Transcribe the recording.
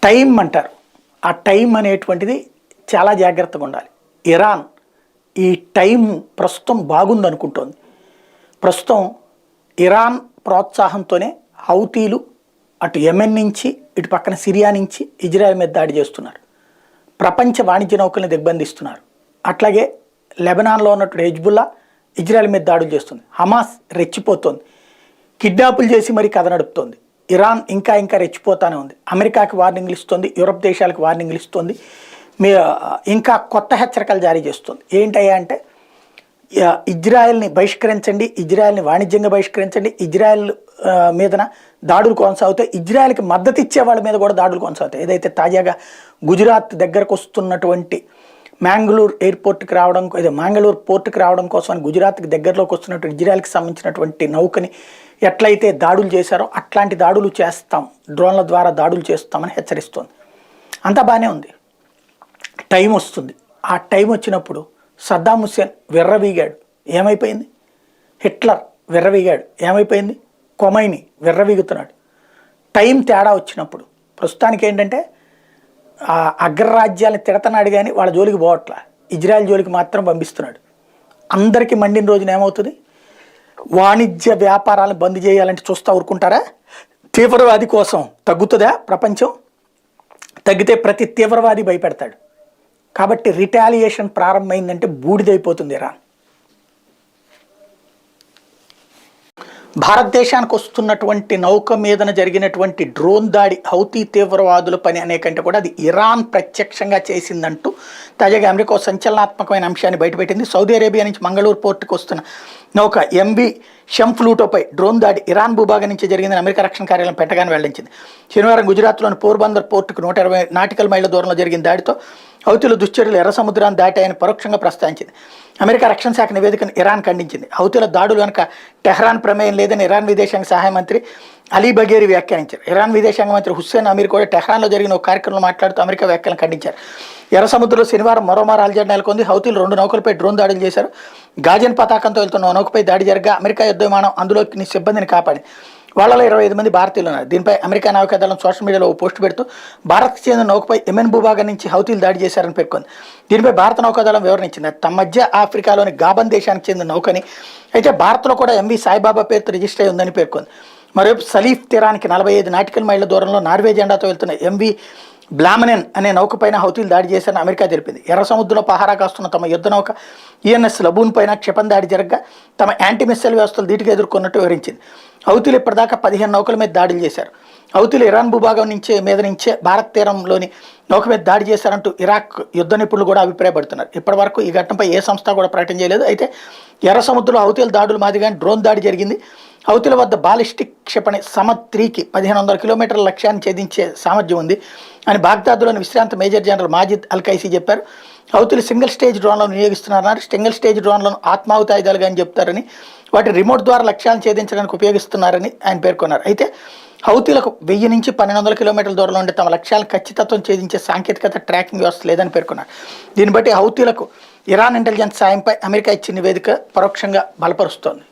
Time అంటారు. ఆ time అనేటువంటిది చాలా జాగ్రత్తగా ఉండాలి. ఇరాన్ ఈ టైం ప్రస్తుతం బాగుందనుకుంటోంది. ప్రస్తుతం ఇరాన్ ప్రోత్సాహంతోనే హౌతీలు అటు యెమెన్ నుంచి ఇటు పక్కన సిరియా నుంచి ఇజ్రాయెల్ మీద దాడి చేస్తున్నారు. ప్రపంచ వాణిజ్య నౌకల్ని దిగ్బంధిస్తున్నారు. అట్లాగే లెబనాన్లో ఉన్నటువంటి హెజ్బుల్లా ఇజ్రాయెల్ మీద దాడులు చేస్తుంది. హమాస్ రెచ్చిపోతోంది. కిడ్నాపులు చేసి మరీ కథ నడుపుతోంది. ఇరాన్ ఇంకా ఇంకా రెచ్చిపోతానే ఉంది. అమెరికాకి వార్నింగ్లు ఇస్తుంది, యూరప్ దేశాలకు వార్నింగ్లు ఇస్తుంది, మీ ఇంకా కొత్త హెచ్చరికలు జారీ చేస్తుంది. ఏంటయ్యా అంటే ఇజ్రాయెల్ని బహిష్కరించండి, ఇజ్రాయెల్ని వాణిజ్యంగా బహిష్కరించండి, ఇజ్రాయెల్ మీదన దాడులు కొనసాగుతాయి, ఇజ్రాయెల్కి మద్దతు ఇచ్చే వాళ్ళ మీద కూడా దాడులు కొనసాగుతాయి. ఏదైతే తాజాగా గుజరాత్ దగ్గరకు వస్తున్నటువంటి మ్యాంగ్లూర్ ఎయిర్పోర్ట్కి రావడం, మ్యాంగ్లూర్ పోర్ట్కి రావడం కోసం గుజరాత్కి దగ్గరలోకి వస్తున్నటువంటి ఇజ్రాయెల్కి సంబంధించినటువంటి నౌకని ఎట్లయితే దాడులు చేశారో అట్లాంటి దాడులు చేస్తాం, డ్రోన్ల ద్వారా దాడులు చేస్తామని హెచ్చరిస్తోంది. అంతా బాగానే ఉంది. టైం వస్తుంది. ఆ టైం వచ్చినప్పుడు సద్దాం హుస్సేన్ విర్రవీగాడు, ఏమైపోయింది? హిట్లర్ విర్రవీగాడు, ఏమైపోయింది? కొమైని విర్రవీగుతున్నాడు. టైం తేడా వచ్చినప్పుడు ప్రస్తుతానికి ఏంటంటే అగ్రరాజ్యాలను తిడతన్నాడు కానీ వాళ్ళ జోలికి పోవట్లా, ఇజ్రాయెల్ జోలికి మాత్రం పంపిస్తున్నాడు. అందరికీ మండిన రోజున ఏమవుతుంది? వాణిజ్య వ్యాపారాలను బంద్ చేయాలంటే చూస్తూ ఊరుకుంటారా? తీవ్రవాది కోసం తగ్గుతుందా ప్రపంచం? తగ్గితే ప్రతి తీవ్రవాది భయపెడతాడు. కాబట్టి రిటాలియేషన్ ప్రారంభమైందంటే బూడిదైపోతుంది ఇరాన్. భారతదేశానికి వస్తున్నటువంటి నౌక మీదన జరిగినటువంటి డ్రోన్ దాడి హౌతీ తీవ్రవాదుల పని అనే కంటే కూడా అది ఇరాన్ ప్రత్యక్షంగా చేసిందంటూ తాజాగా అమెరికా సంచలనాత్మకమైన అంశాన్ని బయటపెట్టింది. సౌదీ అరేబియా నుంచి మంగళూరు పోర్టుకు వస్తున్న నౌక ఎంవి షంఫ్లూటోపై డ్రోన్ దాడి ఇరాన్ భూభాగం నుంచి జరిగిందని అమెరికా రక్షణ కార్యాలయం పెంటగాన్ వెల్లడించింది. శనివారం గుజరాత్లోని పోర్బందర్ పోర్టుకు 120 నాటికల్ మైళ్ళ దూరంలో జరిగిన దాడితో హౌతీల దుశ్చర్యలు ఎర్ర సముద్రాన్ని దాటాయని పరోక్షంగా ప్రస్తావించింది. అమెరికా రక్షణ శాఖ నివేదికను ఇరాన్ ఖండించింది. హౌతీల దాడులు వెనుక టెహ్రాన్ ప్రమేయం లేదని ఇరాన్ విదేశాంగ సహాయ మంత్రి అలీ బఘేరి వ్యాఖ్యానించారు. ఇరాన్ విదేశాంగ మంత్రి హుస్సేన్ అమీర్ కూడా టెహ్రాన్లో జరిగిన ఒక కార్యక్రమంలో మాట్లాడుతూ అమెరికా వ్యాఖ్యలను ఖండించారు. ఎర్ర సముద్రంలో శనివారం మరోమారు అలజడి నెలకొంది. హౌతీలు 2 నౌకలపై డ్రోన్ దాడులు చేశారు. గాజన్ పతాకంతో వెళ్తున్న నౌకపై దాడి జరగా అమెరికా యుద్ధ విమానం అందులోని సిబ్బందిని కాపాడింది. వాళ్ళలో 25 మంది భారతీయులు ఉన్నారు. దీనిపై అమెరికా నావికాదళం సోషల్ మీడియాలో ఓ పోస్టు పెడుతూ భారత్కు చెందిన నౌకపై యెమెన్ భూభాగం నుంచి హౌతీలు దాడి చేశారని పేర్కొంది. దీనిపై భారత నౌకాదళం వివరణ ఇచ్చింది. తమ మధ్య ఆఫ్రికాలోని గాబన్ దేశానికి చెందిన నౌకని, అయితే భారత్లో కూడా ఎంవి సాయిబాబా పేరుతో రిజిస్టర్ అయి ఉందని పేర్కొంది. మరోవైపు సలీఫ్ తీరానికి 45 నాటికల్ మైళ్ళ దూరంలో నార్వే జెండాతో వెళ్తున్న ఎంవి బ్లామనెన్ అనే నౌకపైన హౌతీలు దాడి చేశారని అమెరికా తెలిపింది. ఎర్ర సముద్రంలో పహారా కాస్తున్న తమ యుద్ధ నౌక ఈఎన్ఎస్ లబూన్ పైన క్షిపణి దాడి జరగగా తమ యాంటీ మిస్సైల్ వ్యవస్థలు ధీటుగా ఎదుర్కొన్నట్టు వివరించింది. హౌతీలు ఇప్పటిదాకా 15 నౌకల మీద దాడులు చేశారు. హౌతీలు ఇరాన్ భూభాగం నుంచే భారత్ తీరంలోని నౌక మీద దాడి చేశారంటూ ఇరాక్ యుద్ధ నిపుణులు కూడా అభిప్రాయపడుతున్నారు. ఇప్పటి వరకు ఈ ఘటనపై ఏ సంస్థ కూడా ప్రకటన చేయలేదు. అయితే ఎర్ర సముద్రంలో హౌతీల దాడులు మాదిరిగానే డ్రోన్ దాడి జరిగింది. హౌతీల వద్ద బాలిస్టిక్ క్షిపణి సమత్-3కి 1500 కిలోమీటర్ల లక్ష్యాన్ని ఛేదించే సామర్థ్యం ఉంది అని బాగ్దాద్లోని విశ్రాంత మేజర్ జనరల్ మాజిద్ అల్ కైసీ చెప్పారు. హౌతీలు సింగిల్ స్టేజ్ డ్రోన్లను వినియోగిస్తున్నారన్నారు. సింగిల్ స్టేజ్ డ్రోన్లను ఆత్మాహుతి ఆయుధాలుగా అని చెప్తారని, వాటి రిమోట్ ద్వారా లక్ష్యాలను ఛేదించడానికి ఉపయోగిస్తున్నారని ఆయన పేర్కొన్నారు. అయితే హౌతీలకు 1000 నుంచి 1200 కిలోమీటర్ల దూరంలో ఉండే తమ లక్ష్యాలను ఖచ్చితత్వం ఛేదించే సాంకేతికత ట్రాకింగ్ వ్యవస్థ లేదని పేర్కొన్నారు. దీన్ని బట్టి హౌతీలకు ఇరాన్ ఇంటెలిజెన్స్ సాయంపై అమెరికా ఇచ్చిన నివేదిక పరోక్షంగా బలపరుస్తోంది.